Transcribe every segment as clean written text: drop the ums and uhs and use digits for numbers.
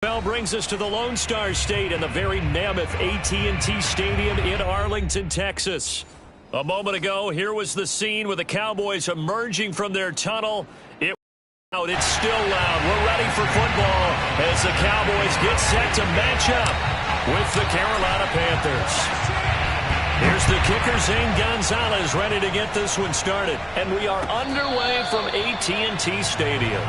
Bell brings us to the Lone Star State and the very mammoth AT&T Stadium in Arlington, Texas. A moment ago, here was the scene with the Cowboys emerging from their tunnel. It's still loud. We're ready for football as the Cowboys get set to match up with the Carolina Panthers. Here's the kicker, Zane Gonzalez, ready to get this one started. And we are underway from AT&T Stadium.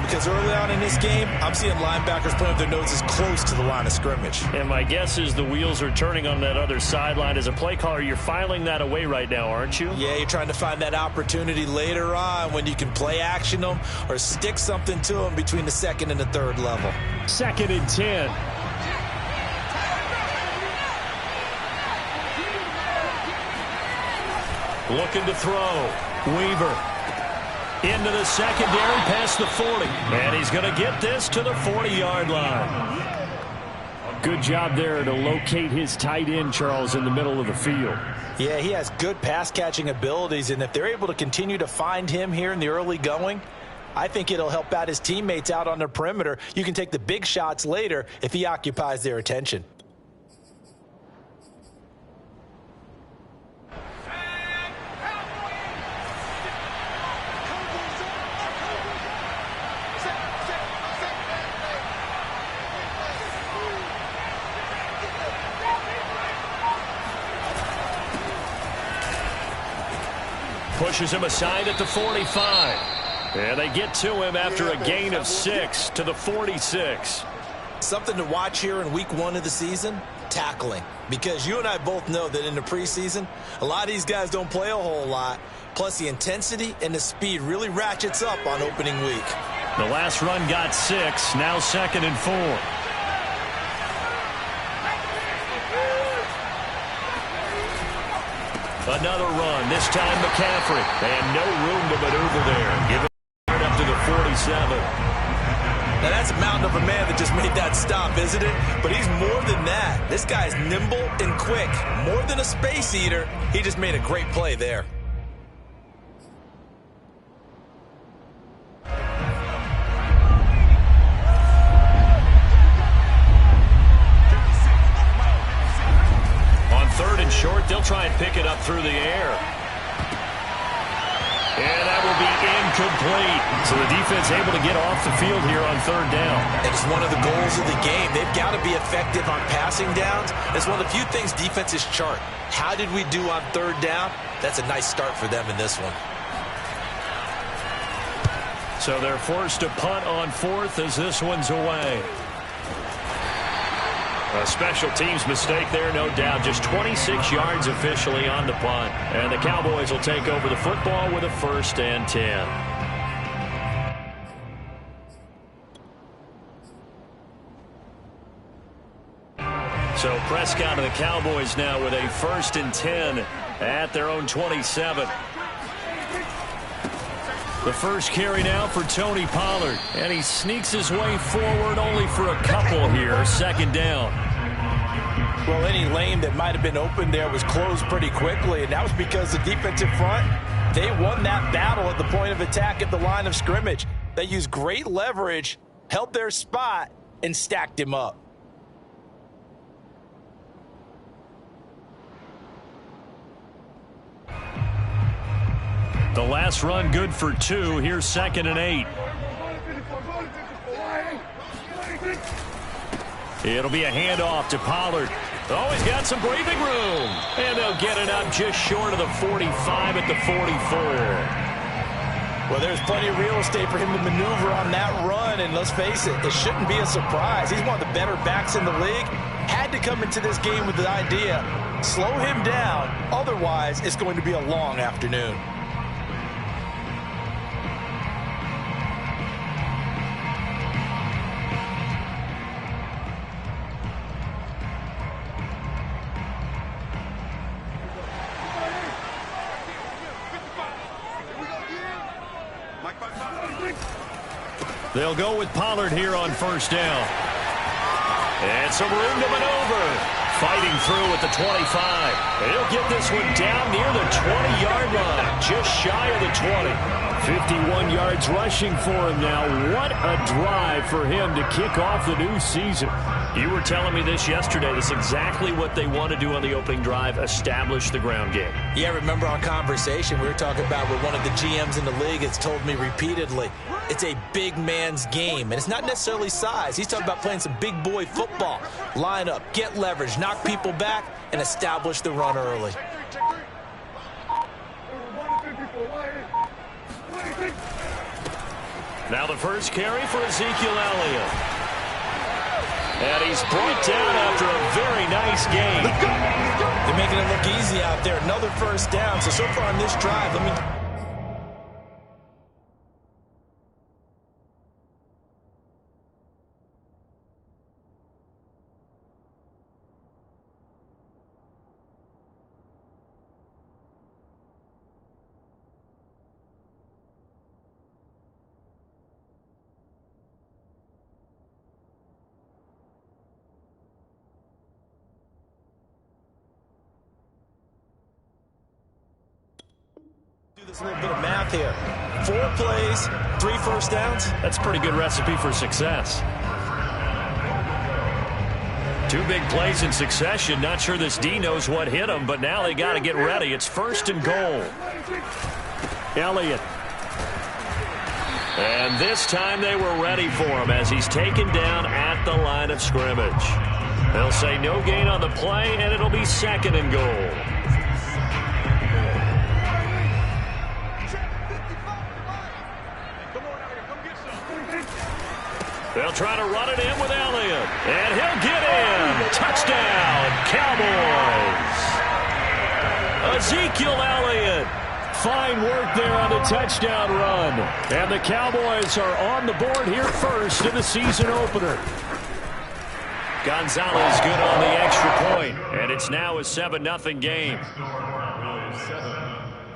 Because early on in this game, I'm seeing linebackers putting their noses close to the line of scrimmage. And my guess is the wheels are turning on that other sideline. As a play caller, you're filing that away right now, aren't you? Yeah, you're trying to find that opportunity later on when you can play action them or stick something to them between the second and the third level. 2nd and 10. Looking to throw. Weaver. Into the secondary, past the 40. And he's going to get this to the 40-yard line. Good job there to locate his tight end, Charles, in the middle of the field. Yeah, he has good pass-catching abilities, and if they're able to continue to find him here in the early going, I think it'll help out his teammates out on the perimeter. You can take the big shots later if he occupies their attention. Pushes him aside at the 45. And they get to him after a gain of 6 to the 46. Something to watch here in week 1 of the season, tackling. Because you and I both know that in the preseason, a lot of these guys don't play a whole lot. Plus the intensity and the speed really ratchets up on opening week. The last run got 6, now 2nd and 4. Another run, this time McCaffrey. And no room to maneuver there. Give it up to the 47. Now that's a mountain of a man that just made that stop, isn't it? But he's more than that. This guy's nimble and quick. More than a space eater. He just made a great play there. Short, they'll try and pick it up through the air. And that will be incomplete. So the defense able to get off the field here on 3rd down. It's one of the goals of the game. They've got to be effective on passing downs. It's one of the few things defenses chart. How did we do on 3rd down? That's a nice start for them in this one. So they're forced to punt on 4th as this one's away. A special teams mistake there, no doubt. Just 26 yards officially on the punt. And the Cowboys will take over the football with a 1st and 10. So Prescott and the Cowboys now with a 1st and 10 at their own 27. The first carry now for Tony Pollard. And he sneaks his way forward only for a couple here. 2nd down. Well, any lane that might have been open there was closed pretty quickly, and that was because the defensive front, they won that battle at the point of attack at the line of scrimmage. They used great leverage, held their spot, and stacked him up. The last run good for 2. Here's 2nd and 8. It'll be a handoff to Pollard. Oh, he's got some breathing room. And they'll get it up just short of the 45 at the 44. Well, there's plenty of real estate for him to maneuver on that run, and let's face it, it shouldn't be a surprise. He's one of the better backs in the league. Had to come into this game with the idea, slow him down, otherwise it's going to be a long afternoon. They'll go with Pollard here on first down. And some room to maneuver. Fighting through at the 25. He'll get this one down near the 20-yard line. Just shy of the 20. 51 yards rushing for him now. What a drive for him to kick off the new season. You were telling me this yesterday. This is exactly what they want to do on the opening drive, establish the ground game. Yeah, remember our conversation we were talking about with one of the GMs in the league that's told me repeatedly, it's a big man's game, and it's not necessarily size. He's talking about playing some big boy football. Line up, get leverage, knock people back, and establish the run early. Now the first carry for Ezekiel Elliott. And he's brought down after a very nice game. They're making it look easy out there. Another first down. So far on this drive, a little bit of math here. 4 plays, 3 first downs. That's a pretty good recipe for success. 2 big plays in succession. Not sure this D knows what hit him, but now they got to get ready. It's first and goal. Elliott. And this time they were ready for him as he's taken down at the line of scrimmage. They'll say no gain on the play, and it'll be second and goal. They'll try to run it in with Elliott. And he'll get in. Touchdown, Cowboys. Ezekiel Elliott. Fine work there on the touchdown run. And the Cowboys are on the board here first in the season opener. Gonzalez good on the extra point. And it's now a 7-0 game.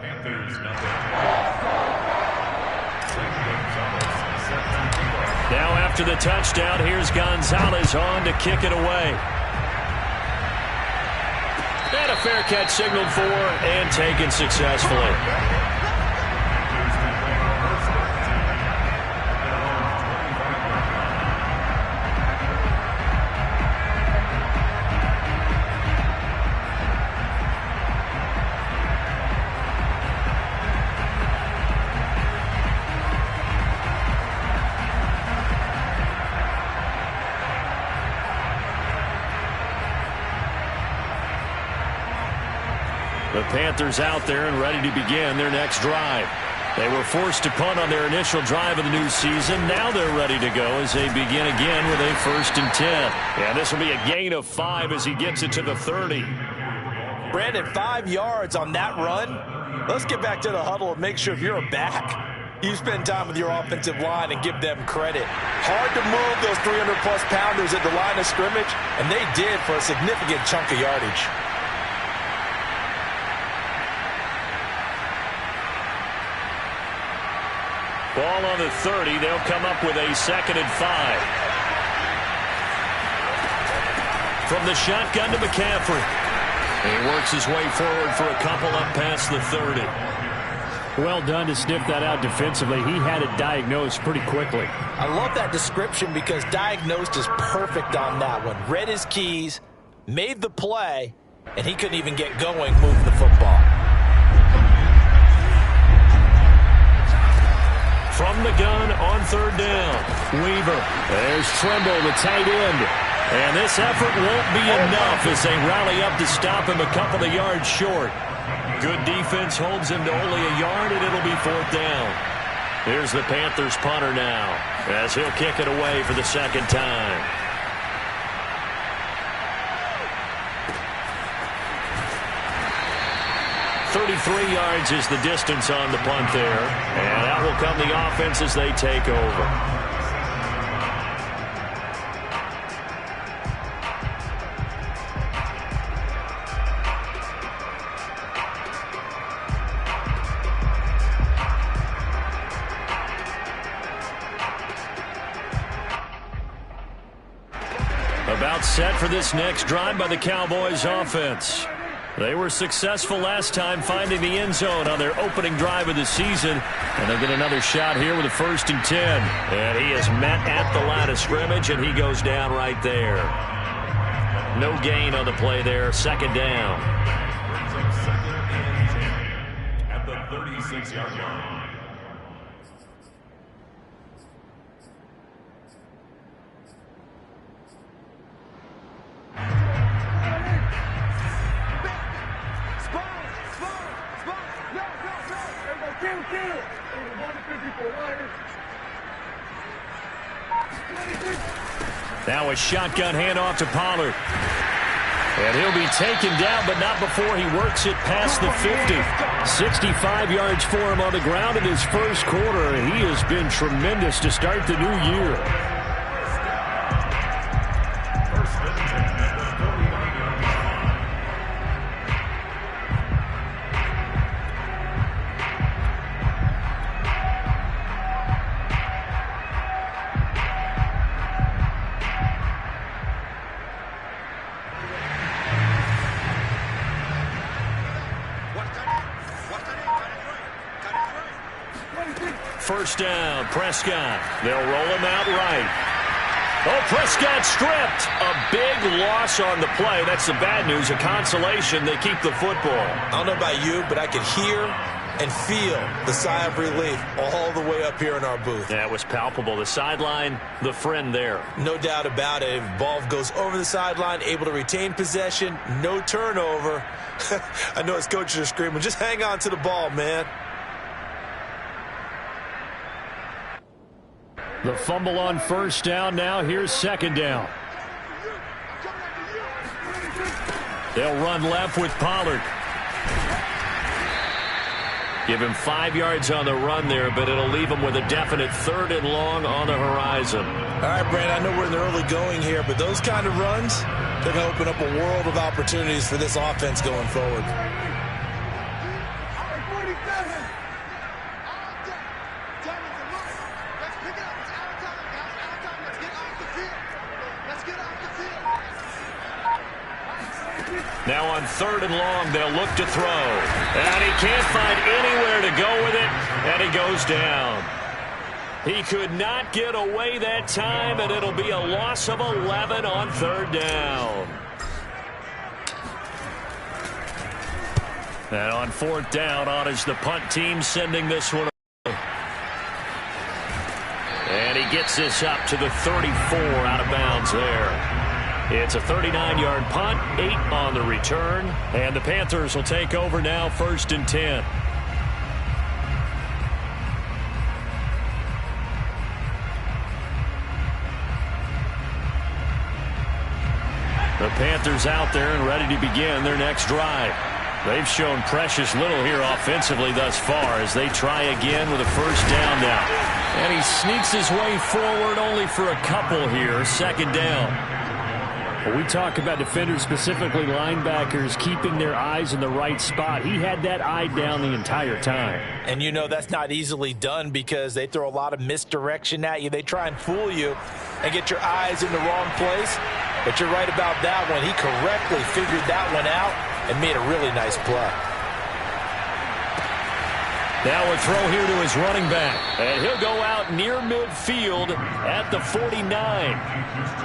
Panthers nothing. Now after the touchdown, here's Gonzalez on to kick it away. And a fair catch signaled for and taken successfully. The Panthers out there and ready to begin their next drive. They were forced to punt on their initial drive of the new season. Now they're ready to go as they begin again with a 1st and 10. And this will be a gain of 5 as he gets it to the 30. Brandon, 5 yards on that run. Let's get back to the huddle and make sure if you're a back, you spend time with your offensive line and give them credit. Hard to move those 300-plus pounders at the line of scrimmage, and they did for a significant chunk of yardage. Ball on the 30. They'll come up with a 2nd and 5. From the shotgun to McCaffrey. He works his way forward for a couple up past the 30. Well done to sniff that out defensively. He had it diagnosed pretty quickly. I love that description because diagnosed is perfect on that one. Read his keys, made the play, and he couldn't even get going moving the football. From the gun on 3rd down. Weaver. There's Trimble, the tight end. And this effort won't be enough as they rally up to stop him a couple of yards short. Good defense holds him to only a yard, and it'll be 4th down. Here's the Panthers punter now, as he'll kick it away for the second time. .33 yards is the distance on the punt there. And out will come the offense as they take over. About set for this next drive by the Cowboys offense. They were successful last time finding the end zone on their opening drive of the season. And they'll get another shot here with a 1st and 10. And he is met at the line of scrimmage, and he goes down right there. No gain on the play there. 2nd down. At the 36-yard line. Now a shotgun handoff to Pollard. And he'll be taken down, but not before he works it past the 50. 65 yards for him on the ground in his first quarter, and he has been tremendous to start the new year. First down, Prescott. They'll roll him out right. Oh, Prescott stripped. A big loss on the play. That's the bad news. A consolation, they keep the football. I don't know about you, but I could hear and feel the sigh of relief all the way up here in our booth. That was palpable. The sideline, the friend there. No doubt about it. If ball goes over the sideline, able to retain possession, no turnover. I know his coaches are screaming, just hang on to the ball, man. The fumble on first down. Now here's 2nd down. They'll run left with Pollard. Give him 5 yards on the run there, but it'll leave him with a definite 3rd and long on the horizon. All right, Brandon, I know we're in the early going here, but those kind of runs, they're going to open up a world of opportunities for this offense going forward. Now on 3rd and long, they'll look to throw. And he can't find anywhere to go with it, and he goes down. He could not get away that time, and it'll be a loss of 11 on 3rd down. And on 4th down, on is the punt team sending this one. And he gets this up to the 34, out of bounds there. It's a 39-yard punt, 8 on the return, and the Panthers will take over now, 1st and 10. The Panthers out there and ready to begin their next drive. They've shown precious little here offensively thus far as they try again with a 1st down now. And he sneaks his way forward only for a couple here, 2nd down. When we talk about defenders, specifically linebackers, keeping their eyes in the right spot, he had that eye down the entire time. And you know that's not easily done because they throw a lot of misdirection at you. They try and fool you and get your eyes in the wrong place. But you're right about that one. He correctly figured that one out and made a really nice play. Now a throw here to his running back. And he'll go out near midfield at the 49.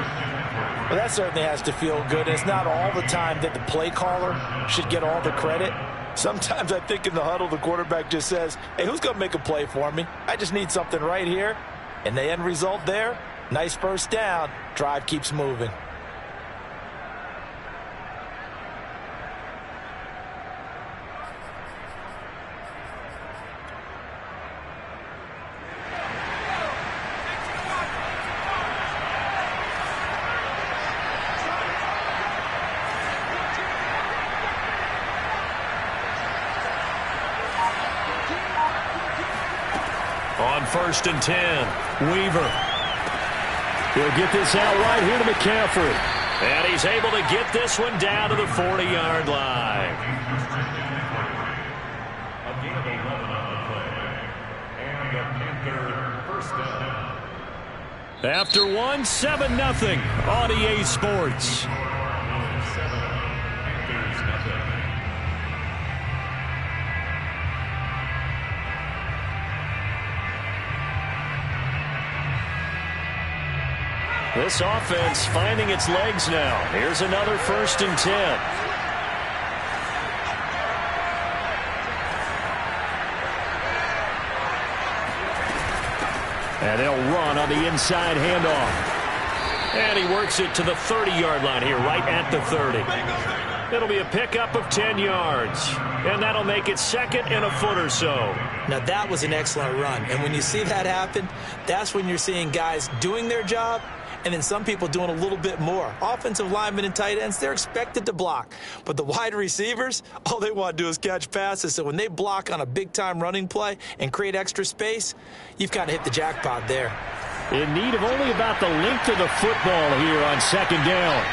Well, that certainly has to feel good. It's not all the time that the play caller should get all the credit. Sometimes I think in the huddle, the quarterback just says, hey, who's going to make a play for me? I just need something right here. And the end result there, nice 1st down. Drive keeps moving. On 1st and 10, Weaver. He'll get this out right here to McCaffrey. And he's able to get this one down to the 40-yard line. A gain of 11 on the play. And the Panther first down. After one, 7-0 on EA Sports. 7, Panthers nothing. This offense finding its legs now. Here's another 1st and 10. And they'll run on the inside handoff. And he works it to the 30-yard line here, right at the 30. It'll be a pickup of 10 yards. And that'll make it 2nd and a foot or so. Now, that was an excellent run. And when you see that happen, that's when you're seeing guys doing their job and then some people doing a little bit more. Offensive linemen and tight ends, they're expected to block. But the wide receivers, all they want to do is catch passes. So when they block on a big-time running play and create extra space, you've kind of hit the jackpot there. In need of only about the length of the football here on 2nd down.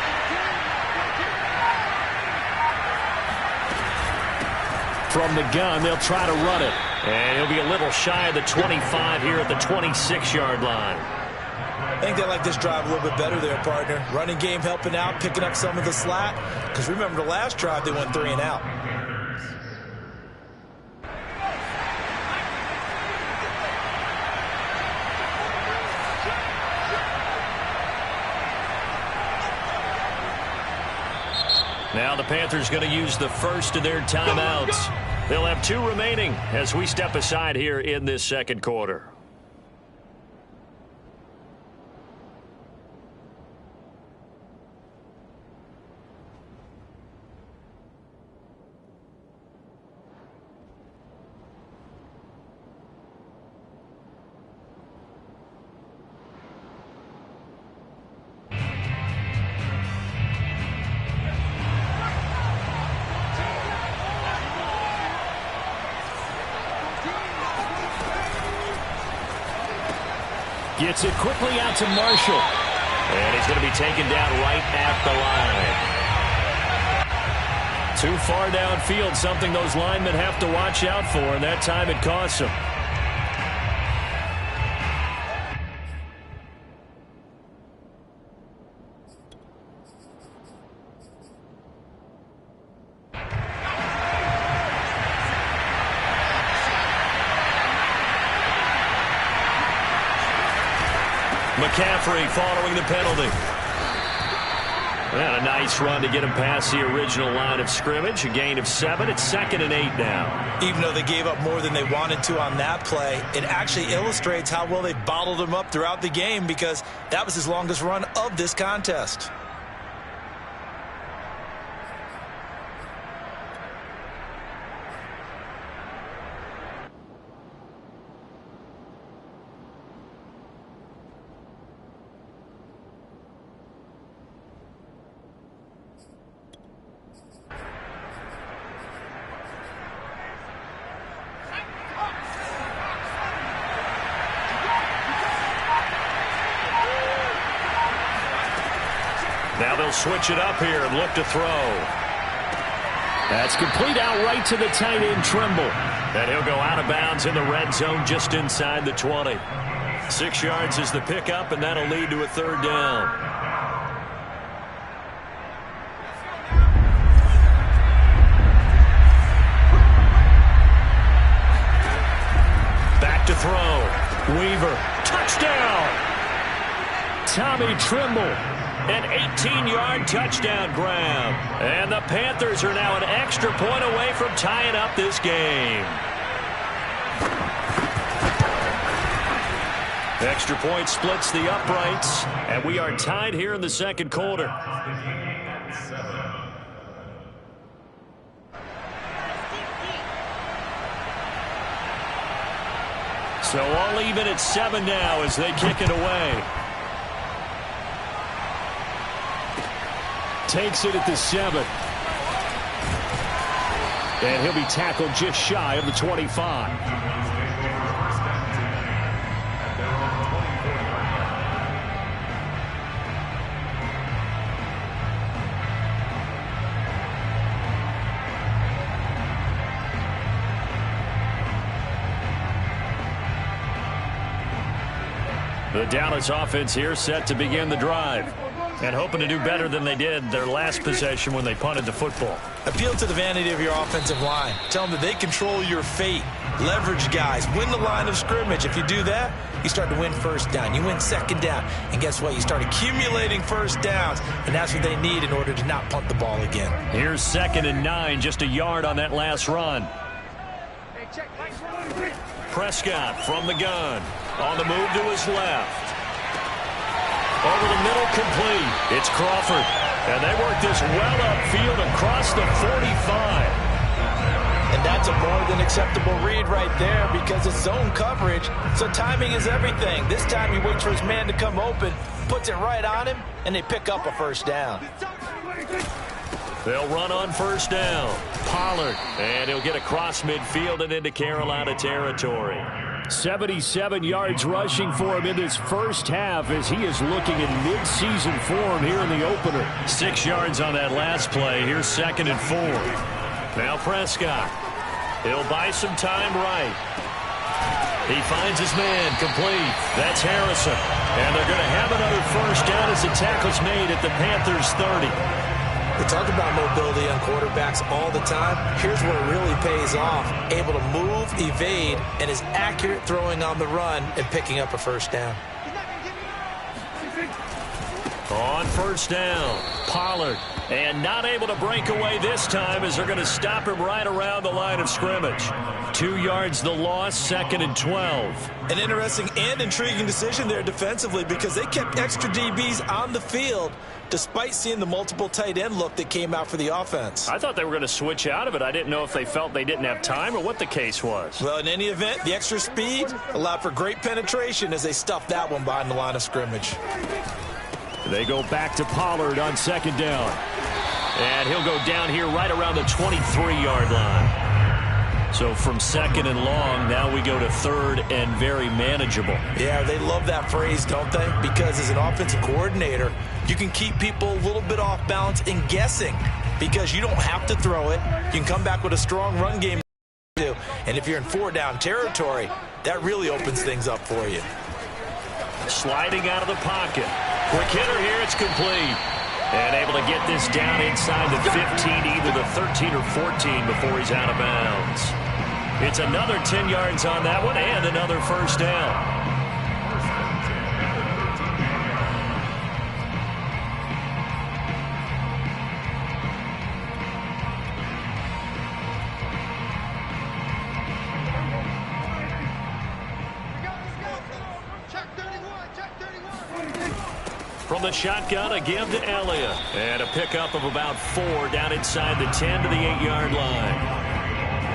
From the gun, they'll try to run it. And he'll be a little shy of the 25 here at the 26-yard line. I think they like this drive a little bit better there, partner. Running game helping out, picking up some of the slack. Because remember the last drive, they went 3 and out. Now the Panthers going to use the first of their timeouts. They'll have 2 remaining as we step aside here in this 2nd quarter. Gets it quickly out to Marshall. And he's going to be taken down right at the line. Too far downfield, something those linemen have to watch out for, and that time it costs them. McCaffrey following the penalty. And a nice run to get him past the original line of scrimmage. A gain of 7. It's 2nd and 8 now. Even though they gave up more than they wanted to on that play, it actually illustrates how well they bottled him up throughout the game because that was his longest run of this contest. Now they'll switch it up here and look to throw. That's complete out right to the tight end, Trimble. And he'll go out of bounds in the red zone just inside the 20. 6 yards is the pickup, and that'll lead to a 3rd down. Back to throw. Weaver. Touchdown! Tommy Trimble. An 18-yard touchdown grab. And the Panthers are now an extra point away from tying up this game. Extra point splits the uprights, and we are tied here in the 2nd quarter. So all even at 7 now as they kick it away. Takes it at the 7. And he'll be tackled just shy of the 25. The Dallas offense here set to begin the drive. And hoping to do better than they did their last possession when they punted the football. Appeal to the vanity of your offensive line. Tell them that they control your fate. Leverage guys. Win the line of scrimmage. If you do that, you start to win first down. You win second down. And guess what? You start accumulating first downs. And that's what they need in order to not punt the ball again. Here's 2nd and 9. Just a yard on that last run. Prescott from the gun. On the move to his left. Over the middle, complete. It's Crawford. And they work this well upfield across the 45. And that's a more than acceptable read right there because it's zone coverage, so timing is everything. This time he waits for his man to come open, puts it right on him, and they pick up a first down. They'll run on first down. Pollard. And he'll get across midfield and into Carolina territory. 77 yards rushing for him in this first half as he is looking in midseason form here in the opener. 6 yards on that last play. Here's 2nd and 4. Now Prescott. He'll buy some time right. He finds his man complete. That's Harrison. And they're going to have another first down as the tackle's made at the Panthers 30. We talk about mobility on quarterbacks all the time. Here's where it really pays off. Able to move, evade, and is accurate throwing on the run and picking up a first down. On first down, Pollard. And not able to break away this time as they're going to stop him right around the line of scrimmage. 2 yards the loss, 2nd and 12. An interesting and intriguing decision there defensively because they kept extra DBs on the field despite seeing the multiple tight end look that came out for the offense. I thought they were going to switch out of it. I didn't know if they felt they didn't have time or what the case was. Well, in any event, the extra speed allowed for great penetration as they stuffed that one behind the line of scrimmage. They go back to Pollard on 2nd down. And he'll go down here right around the 23-yard line. So from 2nd and long, now we go to 3rd and very manageable. Yeah, they love that phrase, don't they? Because as an offensive coordinator, you can keep people a little bit off balance and guessing because you don't have to throw it. You can come back with a strong run game. And if you're in 4-down territory, that really opens things up for you. Sliding out of the pocket. Quick hitter here, it's complete. And able to get this down inside the 15, either the 13 or 14 before he's out of bounds. It's another 10 yards on that one and another first down. From the shotgun, a give to Elliott. And a pickup of about 4 down inside the 10 to the 8-yard line.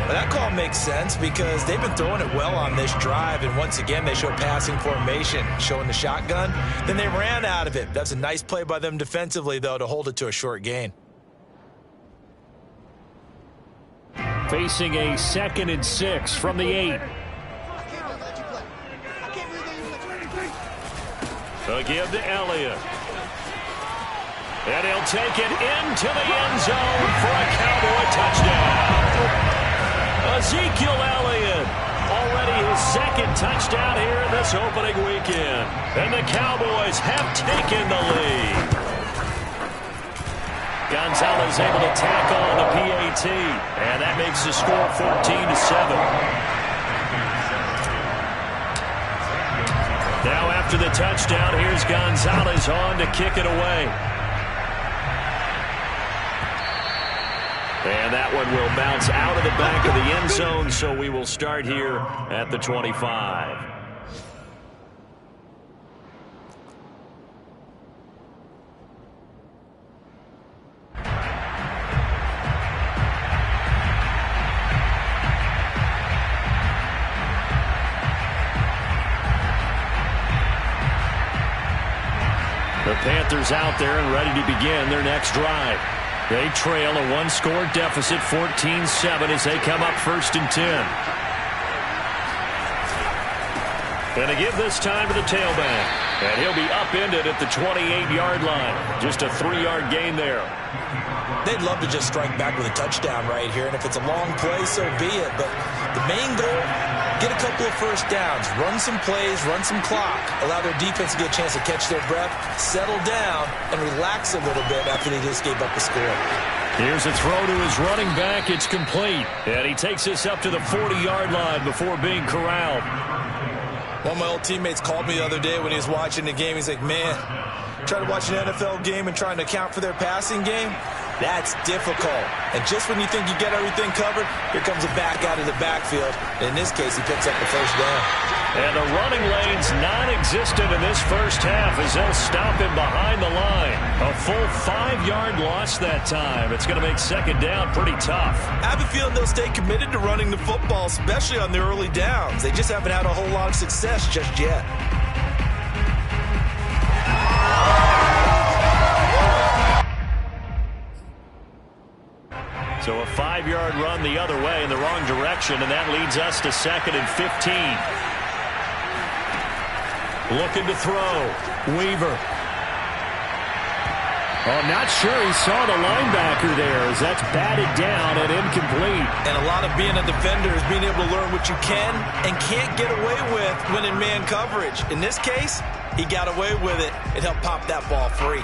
Well, that call makes sense because they've been throwing it well on this drive. And once again, they show passing formation, showing the shotgun. Then they ran out of it. That's a nice play by them defensively, though, to hold it to a short gain. Facing a 2nd and 6 from the 8. A give to Elliott. And he'll take it into the end zone for a Cowboy touchdown. Ezekiel Elliott, already his 2nd touchdown here in this opening weekend. And the Cowboys have taken the lead. Gonzalez able to tackle on the PAT. And that makes the score 14-7. Now after the touchdown, here's Gonzalez on to kick it away. And that one will bounce out of the back of the end zone, so we will start here at the 25. The Panthers out there and ready to begin their next drive. They trail a 1-score deficit, 14-7, as they come up 1st and 10. And a give this time to the tailback. And he'll be upended at the 28-yard line. Just a 3-yard gain there. They'd love to just strike back with a touchdown right here. And if it's a long play, so be it. But the main goal, get a couple of first downs, run some plays, run some clock, allow their defense to get a chance to catch their breath, settle down, and relax a little bit after they just gave up a score. Here's a throw to his running back. It's complete. And he takes this up to the 40-yard line before being corralled. One of my old teammates called me the other day when he was watching the game. He's like, man, trying to watch an NFL game and trying to account for their passing game, that's difficult. And just when you think you get everything covered, here comes a back out of the backfield. And in this case, he picks up the first down. And the running lane's non-existent in this first half as they'll stop him behind the line. A full 5-yard loss that time. It's going to make second down pretty tough. I have a feeling they'll stay committed to running the football, especially on the early downs. They just haven't had a whole lot of success just yet. So a 5-yard run the other way in the wrong direction, and that leads us to 2nd and 15. Looking to throw. Weaver. Oh, not sure he saw the linebacker there as that's batted down and incomplete. And a lot of being a defender is being able to learn what you can and can't get away with when in man coverage. In this case, he got away with it and helped pop that ball free.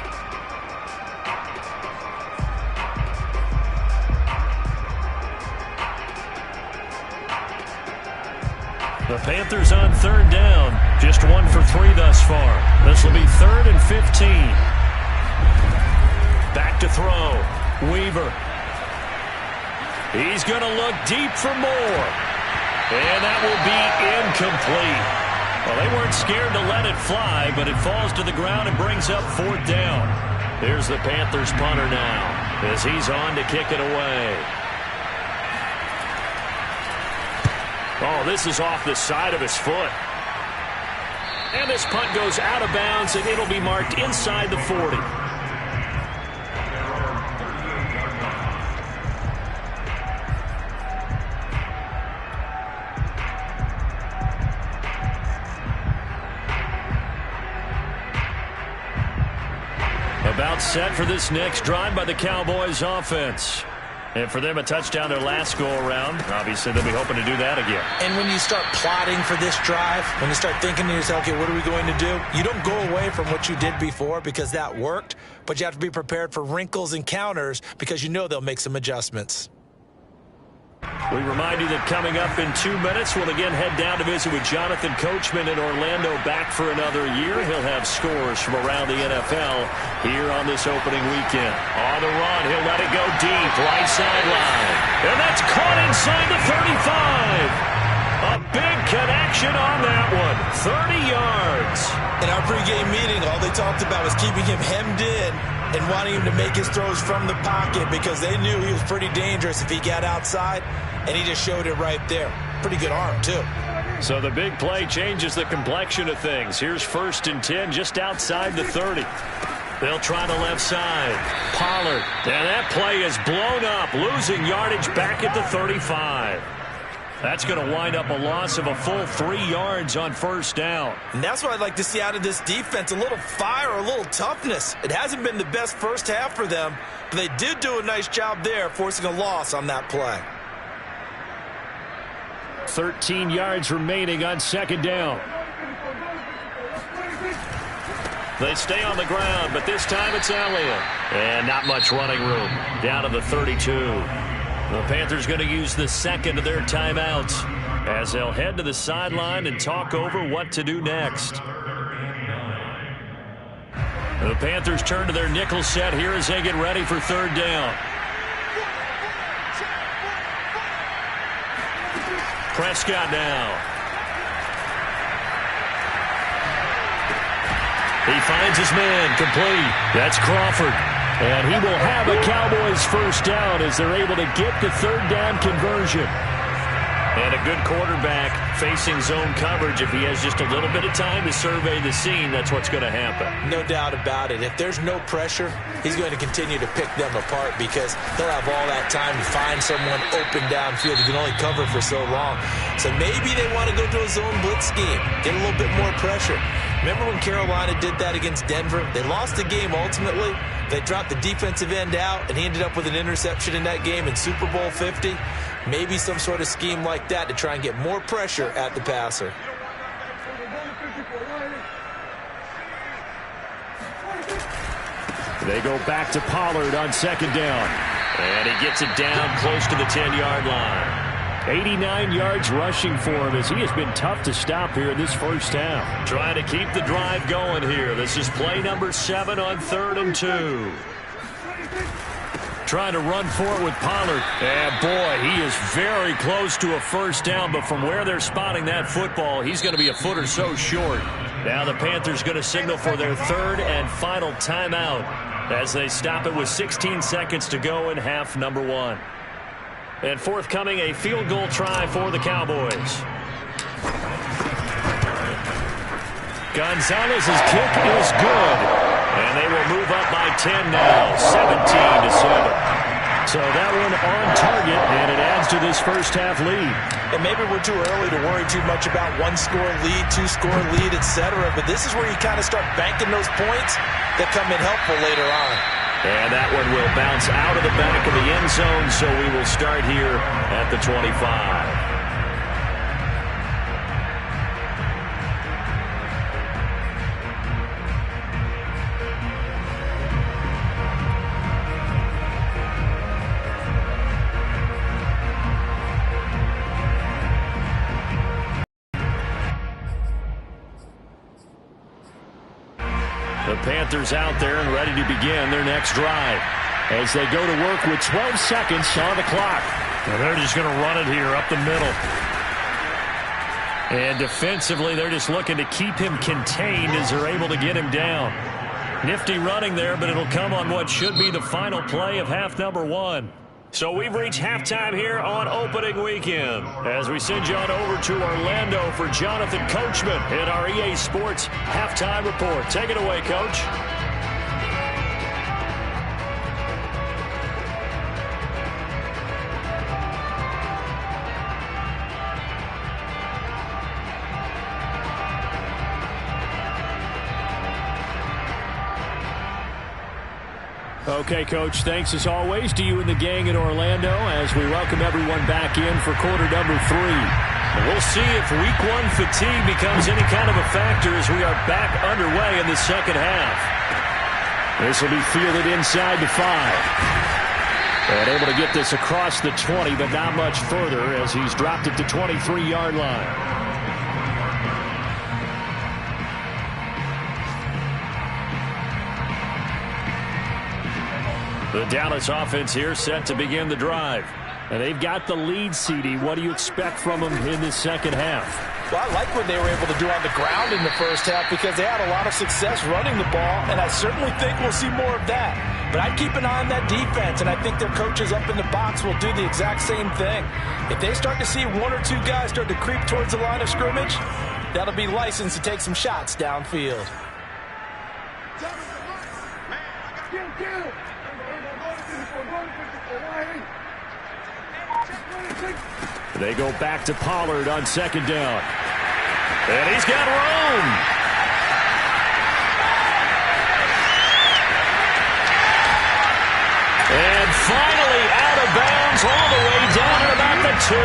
The Panthers on 3rd down. Just 1 for 3 thus far. This will be 3rd and 15. Back to throw. Weaver. He's going to look deep for more. And that will be incomplete. Well, they weren't scared to let it fly, but it falls to the ground and brings up 4th down. Here's the Panthers punter now as he's on to kick it away. Oh, this is off the side of his foot. And this punt goes out of bounds, and it'll be marked inside the 40. About set for this next drive by the Cowboys offense. And for them, a touchdown their last go-around. Obviously, they'll be hoping to do that again. And when you start plotting for this drive, when you start thinking to yourself, okay, what are we going to do? You don't go away from what you did before because that worked, but you have to be prepared for wrinkles and counters because you know they'll make some adjustments. We remind you that coming up in 2 minutes, we'll again head down to visit with Jonathan Coachman in Orlando, back for another year. He'll have scores from around the NFL here on this opening weekend. On the run, he'll let it go deep, right sideline. And that's caught inside the 35. A big connection on that one, 30 yards. In our pregame meeting, all they talked about was keeping him hemmed in and wanting him to make his throws from the pocket because they knew he was pretty dangerous if he got outside, and he just showed it right there. Pretty good arm, too. So the big play changes the complexion of things. Here's 1st and 10 just outside the 30. They'll try the left side. Pollard. And that play is blown up, losing yardage back at the 35. That's going to wind up a loss of a full 3 yards on 1st down. And that's what I'd like to see out of this defense, a little fire, a little toughness. It hasn't been the best first half for them, but they did do a nice job there, forcing a loss on that play. 13 yards remaining on 2nd down. They stay on the ground, but this time it's Elliott. And not much running room. Down to the 32. The Panthers going to use the 2nd of their timeouts as they'll head to the sideline and talk over what to do next. The Panthers turn to their nickel set here as they get ready for 3rd down. Prescott now. He finds his man, complete. That's Crawford. And he will have a Cowboys 1st down as they're able to get the 3rd down conversion. And a good quarterback facing zone coverage. If he has just a little bit of time to survey the scene, that's what's going to happen. No doubt about it. If there's no pressure, he's going to continue to pick them apart because he'll have all that time to find someone open downfield who can only cover for so long. So maybe they want to go to a zone blitz scheme, get a little bit more pressure. Remember when Carolina did that against Denver? They lost the game ultimately. They dropped the defensive end out, and he ended up with an interception in that game in Super Bowl 50. Maybe some sort of scheme like that to try and get more pressure at the passer. They go back to Pollard on second down. And he gets it down close to the 10-yard line. 89 yards rushing for him as he has been tough to stop here in this first half. Trying to keep the drive going here. This is play number 7 on 3rd and 2. Trying to run for it with Pollard. And boy, he is very close to a first down, but from where they're spotting that football, he's going to be a foot or so short. Now the Panthers going to signal for their 3rd and final timeout as they stop it with 16 seconds to go in half number 1. And forthcoming, a field goal try for the Cowboys. Gonzalez's kick is good. And they will move up by 10 now, 17-7. So that one on target, and it adds to this first half lead. And maybe we're too early to worry too much about 1-score lead, 2-score lead, etc. But this is where you kind of start banking those points that come in helpful later on. And that one will bounce out of the back of the end zone, so we will start here at the 25. The Panthers out there and ready to begin their next drive as they go to work with 12 seconds on the clock. And they're just going to run it here up the middle. And defensively, they're just looking to keep him contained as they're able to get him down. Nifty running there, but it'll come on what should be the final play of half number 1. So we've reached halftime here on opening weekend as we send you on over to Orlando for Jonathan Coachman in our EA Sports Halftime Report. Take it away, Coach. Okay, Coach, thanks as always to you and the gang in Orlando as we welcome everyone back in for quarter number 3. And we'll see if week 1 fatigue becomes any kind of a factor as we are back underway in the second half. This will be fielded inside the 5. And able to get this across the 20, but not much further as he's dropped it to 23-yard line. The Dallas offense here set to begin the drive. And they've got the lead, CD. What do you expect from them in this second half? Well, I like what they were able to do on the ground in the first half because they had a lot of success running the ball, and I certainly think we'll see more of that. But I'd keep an eye on that defense, and I think their coaches up in the box will do the exact same thing. If they start to see 1 or 2 guys start to creep towards the line of scrimmage, that'll be licensed to take some shots downfield. They go back to Pollard on second down. And he's got room. And finally out of bounds all the way down at about the 2.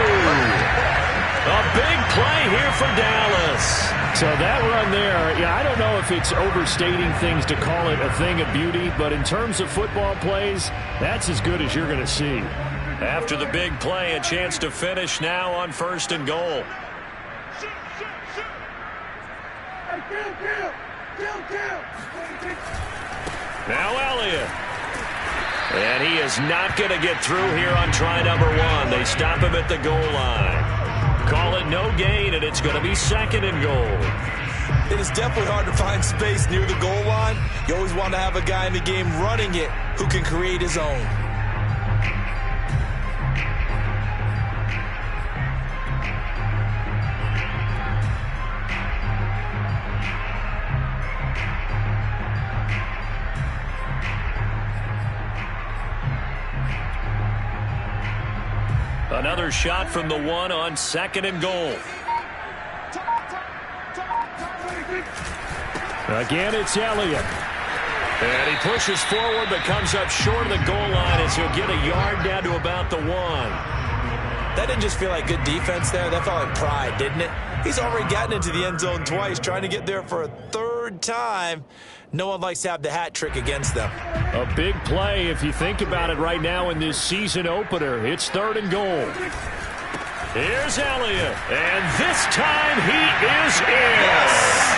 A big play here for Dallas. So that run there, yeah, I don't know if it's overstating things to call it a thing of beauty, but in terms of football plays, that's as good as you're going to see. After the big play, a chance to finish now on 1st and goal. Now Elliott. And he is not going to get through here on try number 1. They stop him at the goal line. Call it no gain, and it's going to be 2nd and goal. It is definitely hard to find space near the goal line. You always want to have a guy in the game running it who can create his own. Another shot from the 1 on 2nd and goal. Again, it's Elliott. And he pushes forward but comes up short of the goal line as he'll get a yard down to about the 1. That didn't just feel like good defense there. That felt like pride, didn't it? He's already gotten into the end zone twice, trying to get there for a third time. No one likes to have the hat trick against them. A big play if you think about it right now in this season opener. It's 3rd and goal. Here's Elliott, and this time he is in. Yes.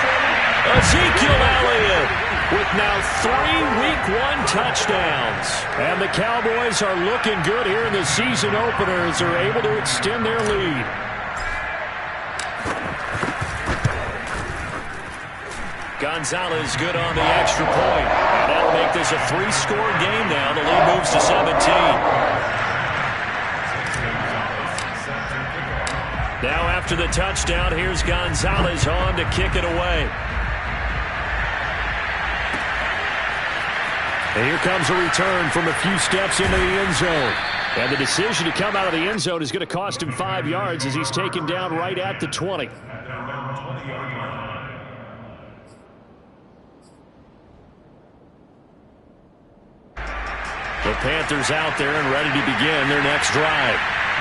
Ezekiel Elliott with now 3 Week 1 touchdowns. And the Cowboys are looking good here in the season opener as they're able to extend their lead. Gonzalez good on the extra point. And that'll make this a 3-score game now. The lead moves to 17. Now after the touchdown, here's Gonzalez on to kick it away. And here comes a return from a few steps into the end zone. And the decision to come out of the end zone is going to cost him 5 yards as he's taken down right at the 20. The Panthers out there and ready to begin their next drive.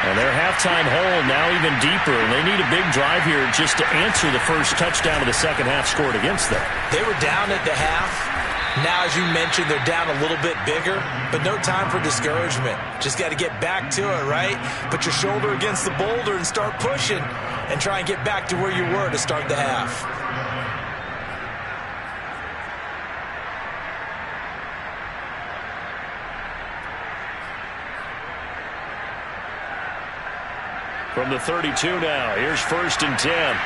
And their halftime hole now even deeper. And they need a big drive here just to answer the first touchdown of the second half scored against them. They were down at the half. Now, as you mentioned, they're down a little bit bigger, but no time for discouragement. Just got to get back to it, right? Put your shoulder against the boulder and start pushing and try and get back to where you were to start the half. From the 32 now, here's 1st and 10.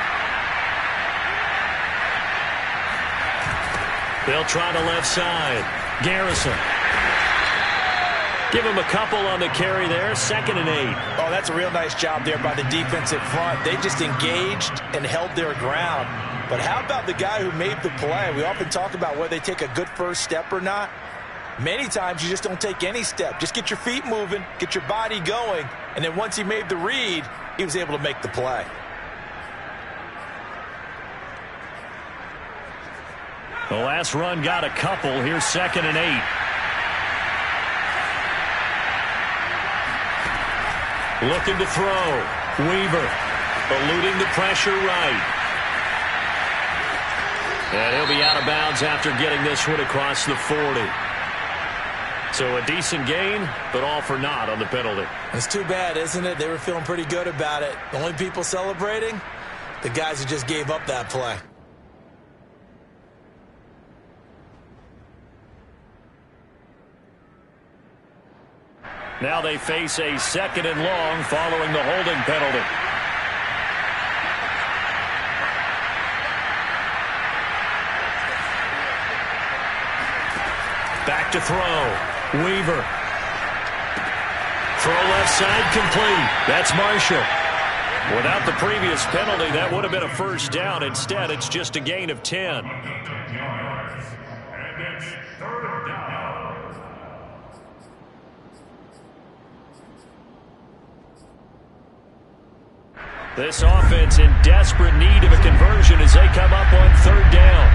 They'll try the left side. Garrison. Give him a couple on the carry there. 2nd and 8. Oh, that's a real nice job there by the defensive front. They just engaged and held their ground. But how about the guy who made the play? We often talk about whether they take a good first step or not. Many times you just don't take any step. Just get your feet moving, get your body going, and then once he made the read, he was able to make the play. The last run got a couple. Here's 2nd and 8. Looking to throw. Weaver eluding the pressure right. And he'll be out of bounds after getting this one across the 40. So a decent gain, but all for naught on the penalty. It's too bad, isn't it? They were feeling pretty good about it. The only people celebrating, the guys who just gave up that play. Now they face a 2nd and long following the holding penalty. Back to throw. Weaver. Throw left side complete. That's Marshall. Without the previous penalty, that would have been a first down. Instead, it's just a gain of 10. And it's 3rd down. This offense in desperate need of a conversion as they come up on 3rd down.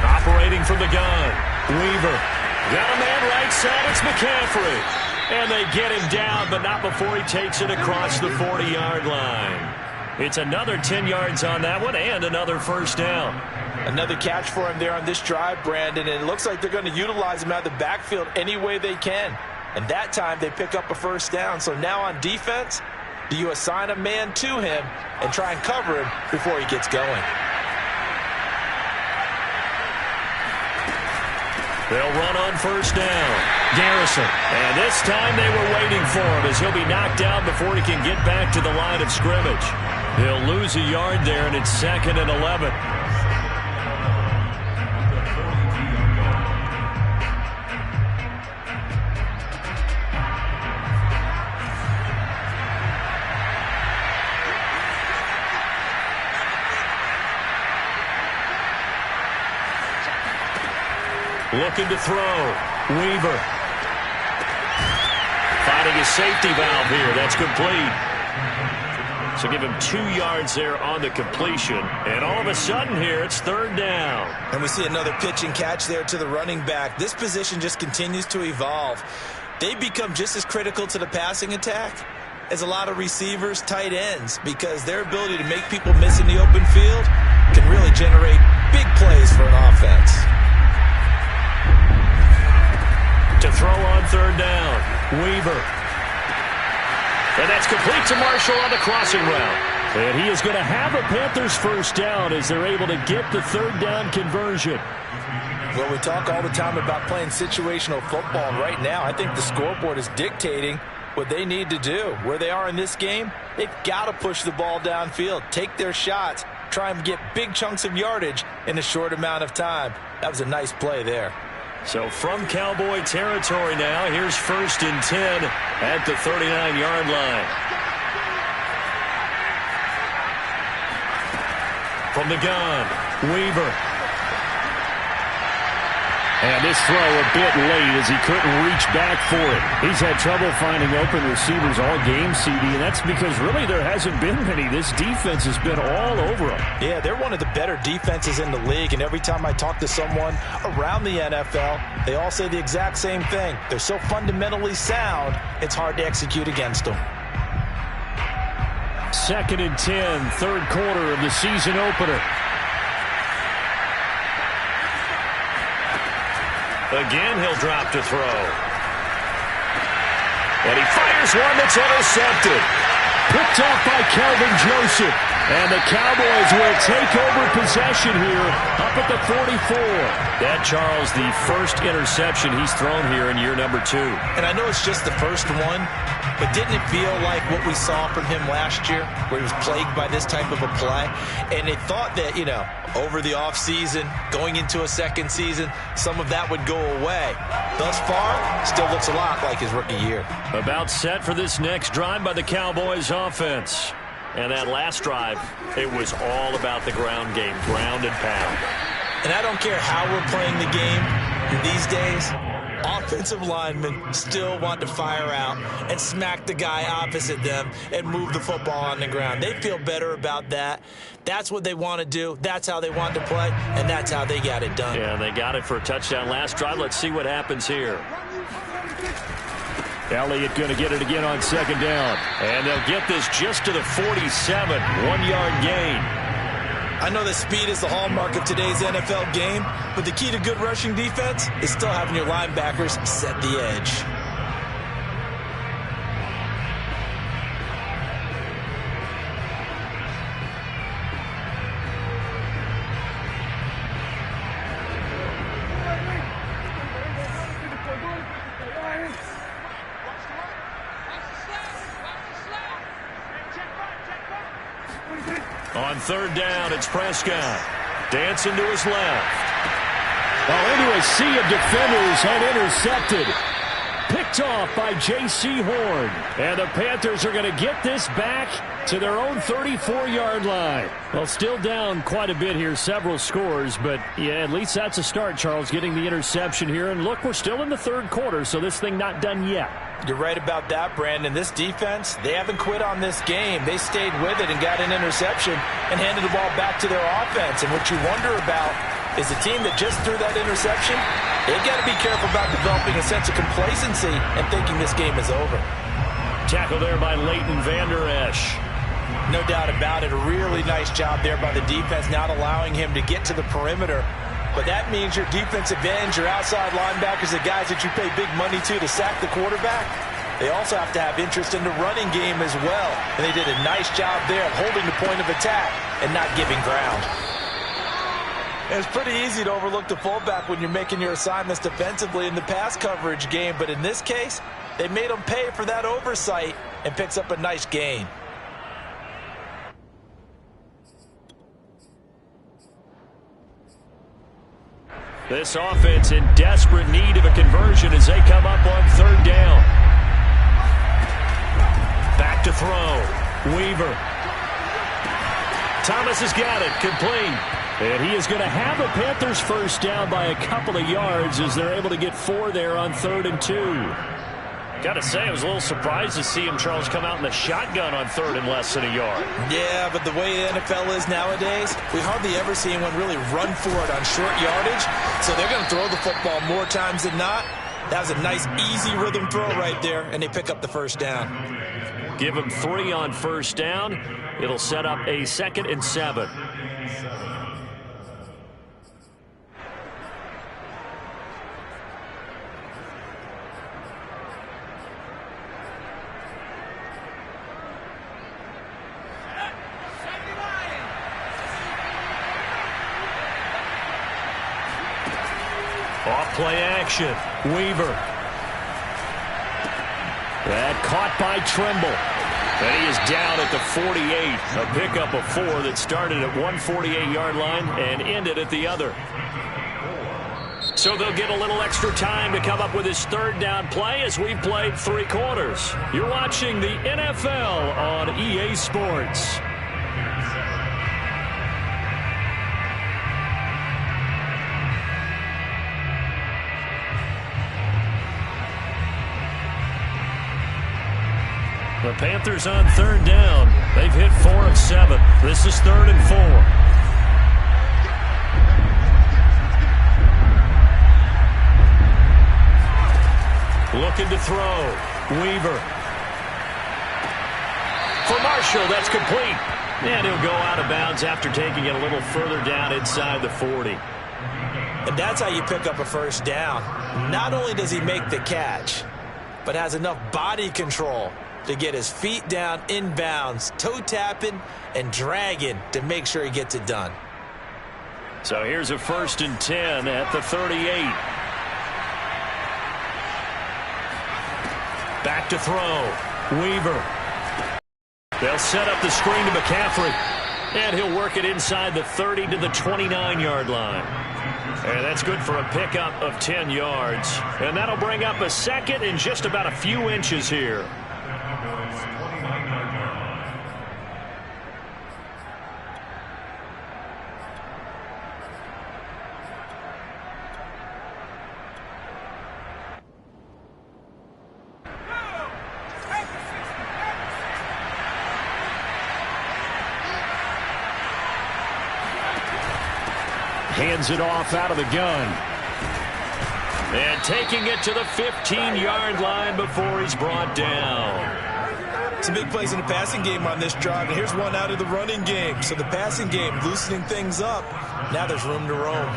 Operating from the gun. Weaver. Got a man right side. It's McCaffrey. And they get him down, but not before he takes it across the 40-yard line. It's another 10 yards on that one and another first down. Another catch for him there on this drive, Brandon, and it looks like they're going to utilize him out of the backfield any way they can. And that time they pick up a first down. So now on defense, do you assign a man to him and try and cover him before he gets going? They'll run on first down. Garrison. And this time they were waiting for him as he'll be knocked down before he can get back to the line of scrimmage. He'll lose a yard there, and it's 2nd and 11. Looking to throw. Weaver. Finding a safety valve here. That's complete. So give him 2 yards there on the completion. And all of a sudden here, it's 3rd down. And we see another pitch and catch there to the running back. This position just continues to evolve. they become just as critical to the passing attack as a lot of receivers, tight ends, because their ability to make people miss in the open field can really generate big plays for an offense. To throw on third down, Weaver. And that's complete to Marshall on the crossing route. And he is going to have a Panthers first down as they're able to get the third down conversion. Well, we talk all the time about playing situational football, and right now I think the scoreboard is dictating what they need to do. Where they are in this game, they've got to push the ball downfield, take their shots, try and get big chunks of yardage in a short amount of time. That was a nice play there. So from Cowboy territory now, here's 1st and 10 at the 39-yard line. From the gun, Weaver. And this throw a bit late as he couldn't reach back for it. He's had trouble finding open receivers all game, CD, and that's because really there hasn't been many. This defense has been all over them. Yeah, they're one of the better defenses in the league, and every time I talk to someone around the NFL, they all say the exact same thing. They're so fundamentally sound, it's hard to execute against them. 2nd and 10, third quarter of the season opener. Again, he'll drop to throw. And he fires one that's intercepted. Picked off by Kelvin Joseph. And the Cowboys will take over possession here up at the 44. That, Charles, the first interception he's thrown here in year number 2. And I know it's just the first one, but didn't it feel like what we saw from him last year, where he was plagued by this type of a play? And they thought that, over the offseason, going into a second season, some of that would go away. Thus far, still looks a lot like his rookie year. About set for this next drive by the Cowboys offense. And that last drive, it was all about the ground game, ground and pound. And I don't care how we're playing the game these days, offensive linemen still want to fire out and smack the guy opposite them and move the football on the ground. They feel better about that. That's what they want to do. That's how they want to play, and that's how they got it done. Yeah, they got it for a touchdown last drive. Let's see what happens here. Elliott going to get it again on 2nd down. And they'll get this just to the 47, 1-yard gain. I know that speed is the hallmark of today's NFL game, but the key to good rushing defense is still having your linebackers set the edge. On 3rd down, it's Prescott. Dancing to his left. Oh, into a sea of defenders and intercepted. Picked off by J.C. Horn. And the Panthers are going to get this back to their own 34-yard line. Well, still down quite a bit here, several scores, but yeah, at least that's a start, Charles, getting the interception here. And look, we're still in the 3rd quarter, so this thing not done yet. You're right about that, Brandon. This defense, they haven't quit on this game. They stayed with it and got an interception and handed the ball back to their offense. And what you wonder about is the team that just threw that interception, they've got to be careful about developing a sense of complacency and thinking this game is over. Tackle there by Leighton Vander Esch. No doubt about it. A really nice job there by the defense, not allowing him to get to the perimeter. But that means your defensive ends, your outside linebackers, the guys that you pay big money to sack the quarterback, they also have to have interest in the running game as well. And they did a nice job there of holding the point of attack and not giving ground. It's pretty easy to overlook the fullback when you're making your assignments defensively in the pass coverage game. But in this case, they made him pay for that oversight and picks up a nice gain. This offense in desperate need of a conversion as they come up on 3rd down. Back to throw. Weaver. Thomas has got it. Complete. And he is going to have a Panthers first down by a couple of yards as they're able to get 4 there on 3rd and 2. Got to say, I was a little surprised to see him, Charles, come out in the shotgun on 3rd and less than a yard. Yeah, but the way the NFL is nowadays, we hardly ever see anyone really run for it on short yardage. So they're going to throw the football more times than not. That was a nice, easy rhythm throw right there, and they pick up the first down. Give him 3 on first down. It'll set up a 2nd and 7. Off-play action. Weaver. That caught by Trimble. And he is down at the 48. A pickup of 4 that started at one 48-yard line and ended at the other. So they'll get a little extra time to come up with his 3rd down play as we've played 3 quarters. You're watching the NFL on EA Sports. The Panthers on 3rd down. They've hit 4 of 7. This is 3rd and 4. Looking to throw. Weaver. For Marshall, that's complete. And he'll go out of bounds after taking it a little further down inside the 40. And that's how you pick up a first down. Not only does he make the catch, but has enough body control to get his feet down inbounds, toe tapping and dragging to make sure he gets it done. So here's a 1st and 10 at the 38. Back to throw. Weaver. They'll set up the screen to McCaffrey. And he'll work it inside the 30 to the 29-yard line. And that's good for a pickup of 10 yards. And that'll bring up a 2nd and just about a few inches here. Hands it off out of the gun. And taking it to the 15-yard line before he's brought down. Some big plays in the passing game on this drive, and here's one out of the running game. So the passing game loosening things up. Now there's room to roam.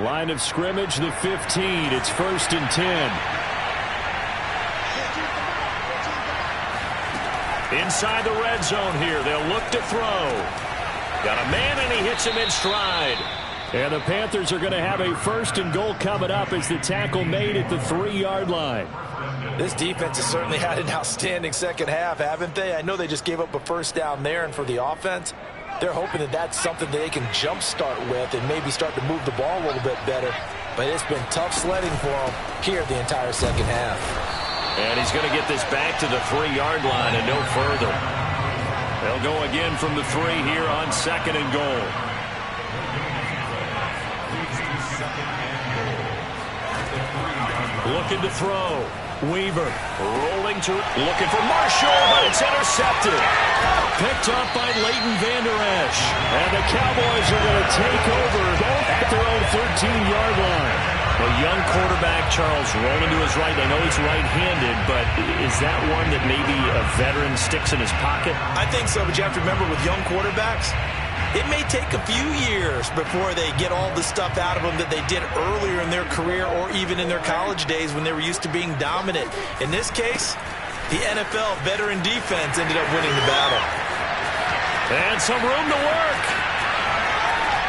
Line of scrimmage, the 15. It's 1st and 10. Inside the red zone here. They'll look to throw. Got a man, and he hits him in stride. And the Panthers are going to have a 1st and goal coming up as the tackle made at the 3-yard line. This defense has certainly had an outstanding second half, haven't they? I know they just gave up a first down there, and for the offense, they're hoping that that's something that they can jumpstart with and maybe start to move the ball a little bit better. But it's been tough sledding for them here the entire second half. And he's going to get this back to the 3-yard line and no further. They'll go again from the 3 here on 2nd and goal. Looking to throw. Weaver rolling to, looking for Marshall, but it's intercepted. Picked up by Leighton Vander Esch. And the Cowboys are going to take over at their own 13-yard line. A young quarterback, Charles, rolling to his right. I know he's right-handed, but is that one that maybe a veteran sticks in his pocket? I think so, but you have to remember with young quarterbacks, it may take a few years before they get all the stuff out of them that they did earlier in their career or even in their college days when they were used to being dominant. In this case, the NFL veteran defense ended up winning the battle. And some room to work.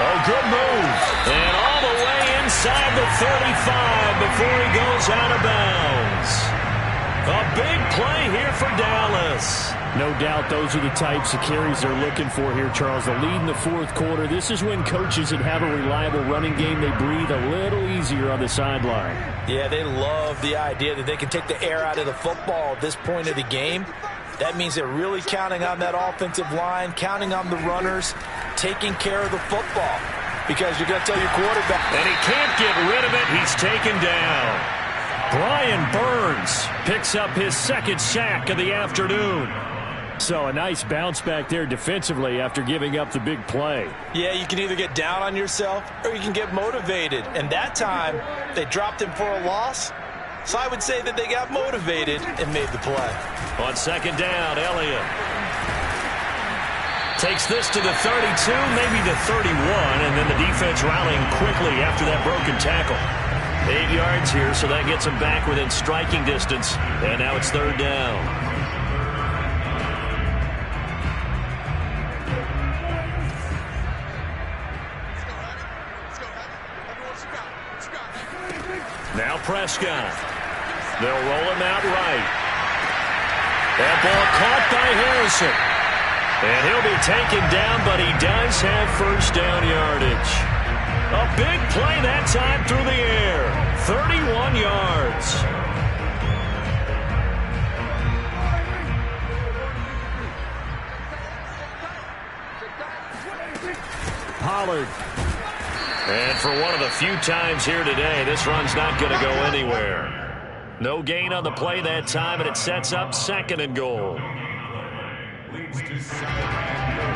Oh, good move. And all the way inside the 35 before he goes out of bounds. A big play here for Dallas. No doubt those are the types of carries they're looking for here, Charles. The lead in the 4th quarter. This is when coaches that have a reliable running game, they breathe a little easier on the sideline. Yeah, they love the idea that they can take the air out of the football at this point of the game. That means they're really counting on that offensive line, counting on the runners, taking care of the football. Because you're going to tell your quarterback. And he can't get rid of it. He's taken down. Brian Burns picks up his 2nd sack of the afternoon. So a nice bounce back there defensively after giving up the big play. Yeah, you can either get down on yourself or you can get motivated. And that time, they dropped him for a loss. So I would say that they got motivated and made the play. On second down, Elliott takes this to the 32, maybe the 31, and then the defense rallying quickly after that broken tackle. 8 yards here, so that gets him back within striking distance. And now it's third down. Now Prescott. They'll roll him out right. That ball caught by Harrison. And he'll be taken down, but he does have first down yardage. A big play that time through the air. 31 yards. Pollard. And for one of the few times here today, this run's not going to go anywhere. No gain on the play that time, and it sets up second and goal. Leads to second and goal.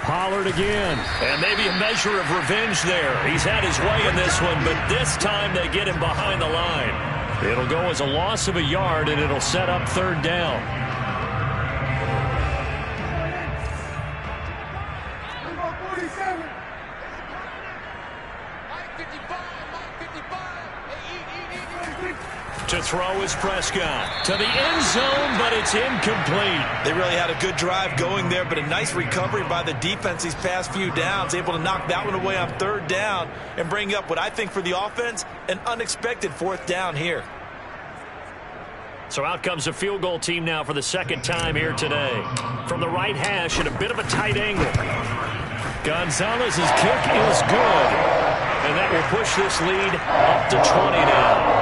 Pollard again. And maybe a measure of revenge there. He's had his way in this one, but this time they get him behind the line. It'll go as a loss of a yard, and it'll set up third down. To throw is Prescott. To the end zone, but it's incomplete. They really had a good drive going there, but a nice recovery by the defense these past few downs. Able to knock that one away on third down and bring up what I think for the offense, an unexpected fourth down here. So out comes a field goal team now for the second time here today. From the right hash at a bit of a tight angle. Gonzalez's kick is good. And that will push this lead up to 20 now.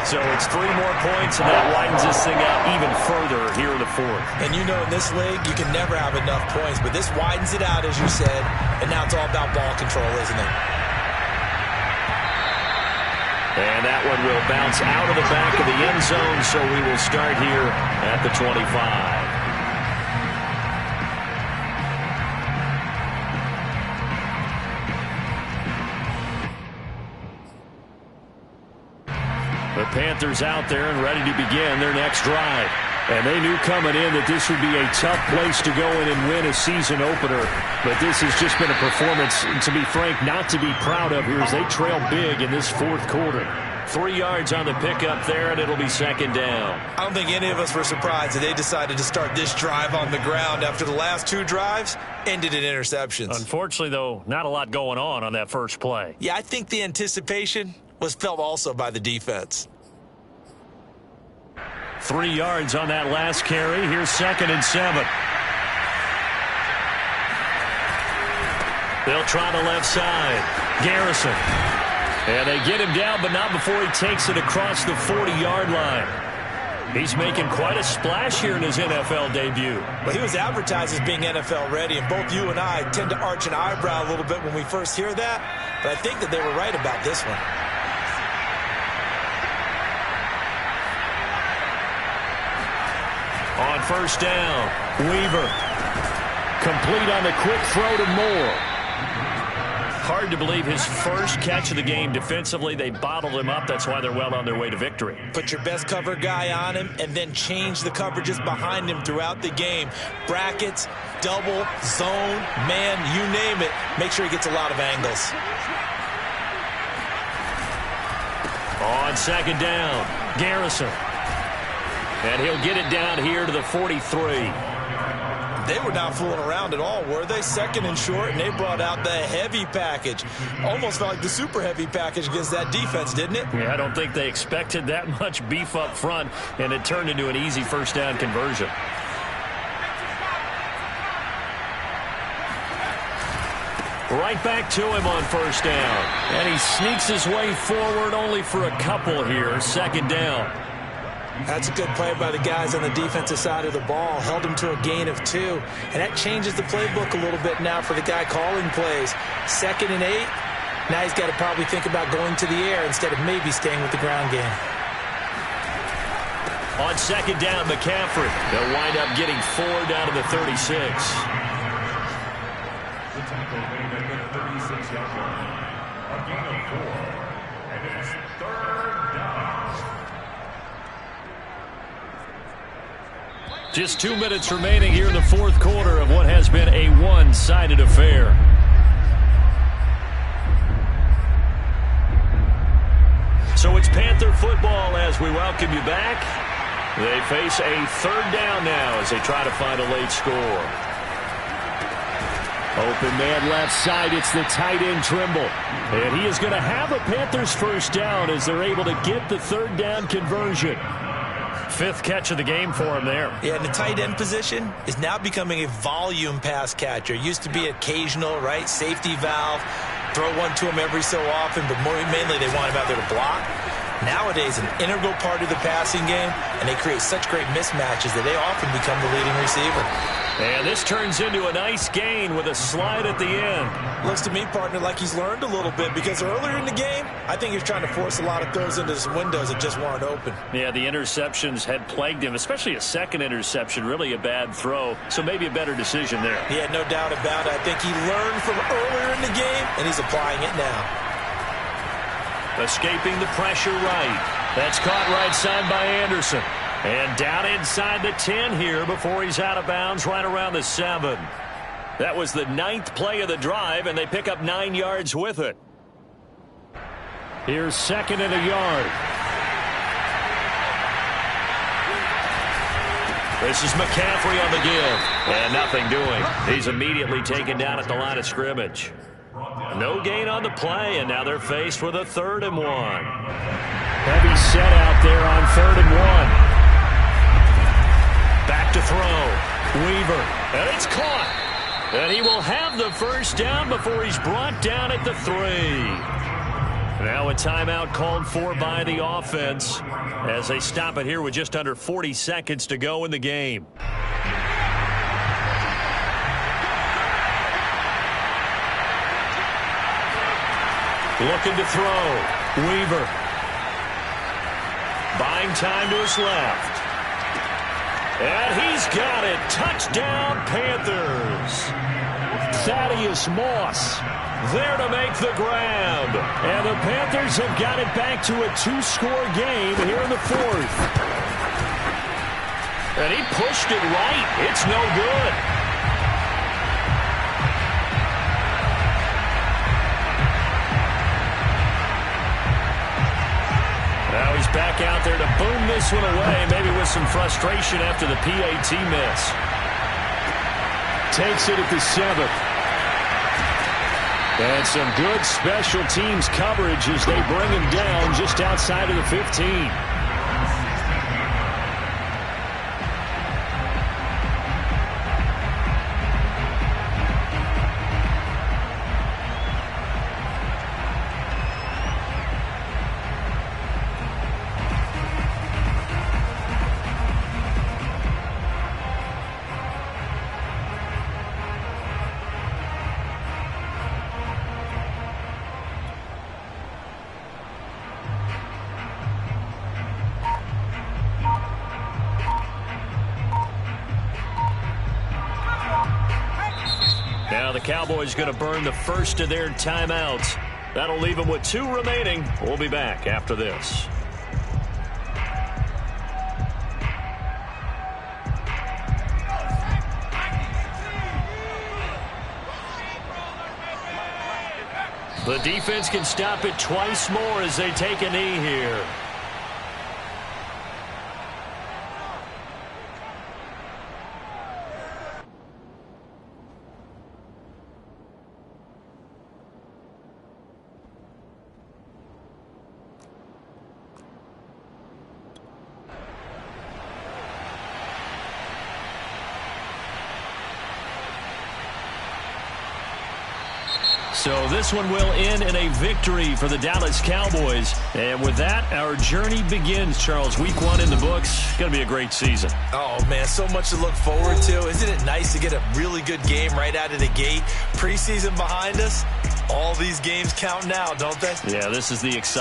So it's 3 more points, and that widens this thing out even further here in the fourth. And you know in this league, you can never have enough points, but this widens it out, as you said, and now it's all about ball control, isn't it? And that one will bounce out of the back of the end zone, so we will start here at the 25. The Panthers out there and ready to begin their next drive. And they knew coming in that this would be a tough place to go in and win a season opener. But this has just been a performance, to be frank, not to be proud of here as they trail big in this fourth quarter. 3 yards on the pickup there, and it'll be second down. I don't think any of us were surprised that they decided to start this drive on the ground after the last 2 drives ended in interceptions. Unfortunately, though, not a lot going on that first play. Yeah, I think the anticipation was felt also by the defense. 3 yards on that last carry. Here's second and 7. They'll try the left side. Garrison. And they get him down, but not before he takes it across the 40-yard line. He's making quite a splash here in his NFL debut. Well, he was advertised as being NFL ready, and both you and I tend to arch an eyebrow a little bit when we first hear that, but I think that they were right about this one. On first down, Weaver. Complete on the quick throw to Moore. Hard to believe his first catch of the game defensively. They bottled him up. That's why they're well on their way to victory. Put your best cover guy on him and then change the coverages behind him throughout the game. Brackets, double, zone, man, you name it. Make sure he gets a lot of angles. On second down, Garrison. And he'll get it down here to the 43. They were not fooling around at all, were they? Second and short, and they brought out the heavy package. Almost felt like the super heavy package against that defense, didn't it? Yeah, I don't think they expected that much beef up front, and it turned into an easy first down conversion. Right back to him on first down. And he sneaks his way forward only for a couple here. Second down. That's a good play by the guys on the defensive side of the ball. Held him to a gain of 2. And that changes the playbook a little bit now for the guy calling plays. 2nd and 8. Now he's got to probably think about going to the air instead of maybe staying with the ground game. On second down, McCaffrey. They'll wind up getting 4 down to the 36. The tackle made at the 36-yard line. A gain of 4. And it's 3rd down. Just 2 minutes remaining here in the fourth quarter of what has been a one-sided affair. So it's Panther football as we welcome you back. They face a 3rd down now as they try to find a late score. Open man left side. It's the tight end Trimble. And he is going to have a Panthers first down as they're able to get the 3rd down conversion. 5th catch of the game for him there. Yeah, and the tight end position is now becoming a volume pass catcher. It used to be occasional, right? Safety valve. Throw one to him every so often, but mainly they want him out there to block. Nowadays, an integral part of the passing game, and they create such great mismatches that they often become the leading receiver. And this turns into a nice gain with a slide at the end. Looks to me, partner, like he's learned a little bit because earlier in the game, I think he was trying to force a lot of throws into some windows that just weren't open. Yeah, the interceptions had plagued him, especially a second interception, really a bad throw. So maybe a better decision there. Yeah, no doubt about it. I think he learned from earlier in the game, and he's applying it now. Escaping the pressure right. That's caught right side by Anderson. And down inside the 10 here before he's out of bounds right around the 7. That was the 9th play of the drive, and they pick up 9 yards with it. Here's 2nd and a yard. This is McCaffrey on the give. And nothing doing. He's immediately taken down at the line of scrimmage. No gain on the play, and now they're faced with a 3rd and 1. Heavy set out there on 3rd and 1. Back to throw. Weaver. And it's caught. And he will have the first down before he's brought down at the 3. Now a timeout called for by the offense as they stop it here with just under 40 seconds to go in the game. Looking to throw. Weaver. Buying time to his left. And he's got it. Touchdown, Panthers. Thaddeus Moss there to make the grab. And the Panthers have got it back to a 2-score game here in the 4th. And he pushed it right. It's no good. Now he's back out there to boom this one away, maybe with some frustration after the PAT miss. Takes it at the 7th. And some good special teams coverage as they bring him down just outside of the 15. Now the Cowboys going to burn the first of their timeouts. That'll leave them with 2 remaining. We'll be back after this. The defense can stop it twice more as they take a knee here. So this one will end in a victory for the Dallas Cowboys. And with that, our journey begins, Charles. Week 1 in the books. Going to be a great season. Oh, man, so much to look forward to. Isn't it nice to get a really good game right out of the gate? Preseason behind us. All these games count now, don't they? Yeah, this is the exciting